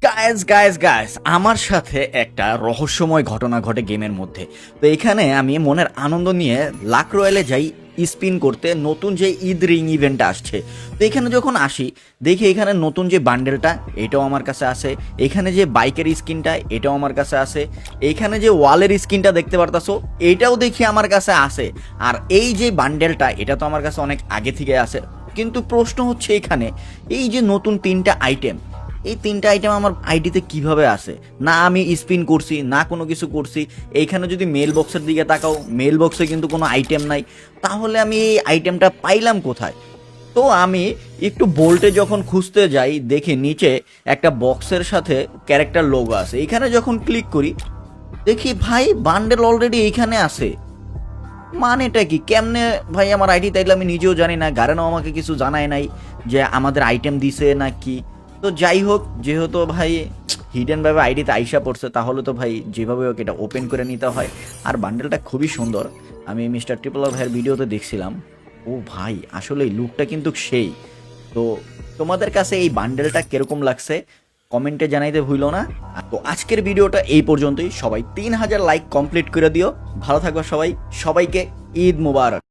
Guys guys guys আমার সাথে একটা রহস্যময় ঘটনা ঘটে গেমের মধ্যে। তো এখানে আমি মনের আনন্দ নিয়ে লাক রয়্যালে যাই স্পিন করতে। নতুন যে ঈদ রিং ইভেন্টটা আসছে, তো এখানে যখন আসি দেখি এখানে নতুন যে বান্ডেলটা এটাও আমার কাছে আছে, এখানে যে বাইকের স্কিনটা এটাও আমার কাছে আছে, এইখানে যে ওয়ালের স্কিনটা দেখতে পারতাছো এটাও দেখি আমার কাছে আছে। আর এই যে বান্ডেলটা এটা তো আমার কাছে অনেক আগে থেকে আছে, কিন্তু প্রশ্ন হচ্ছে এখানে এই যে নতুন তিনটা আইটেম, এই তিনটা আইটেম আমার আইডিতে কিভাবে আসে? না আমি স্পিন করছি না কোনো কিছু করছি। এইখানে যদি মেল বক্সের দিকে তাকাও, মেল বক্সে কিন্তু কোনো আইটেম নাই। তাহলে আমি এই আইটেমটা পাইলাম কোথায়? তো আমি একটু বোল্টে যখন খুঁজতে যাই দেখি নিচে একটা বক্সের সাথে ক্যারেক্টার লোগো আছে। এখানে যখন ক্লিক করি দেখি ভাই বান্ডেল অলরেডি এইখানে আছে। মানেটা কি? কেমনে ভাই আমার আইডি? তাইলে আমি নিজেও জানি না, গারেনও আমাকে কিছু জানায় নাই যে আমাদের আইটেম দিছে না কি। তো যাই হোক, যেহেতু ভাই হিডেনভাবে আইডিতে আইসা পড়ছে, তাহলে তো ভাই যেভাবে হোক এটা ওপেন করে নিতে হয়। আর বান্ডেলটা খুবই সুন্দর, আমি মিস্টার ট্রিপল আর ভাইয়ের ভিডিওতে দেখছিলাম। ও ভাই আসলে এই লুকটা কিন্তু সেই। তো তোমাদের কাছে এই বান্ডেলটা কিরকম লাগছে কমেন্টে জানাইতে ভুলো না। তো আজকের ভিডিওটা এই পর্যন্তই। সবাই 3000 লাইক কমপ্লিট করে দিও। ভালো থাকবে সবাই, সবাইকে ঈদ মুবারক।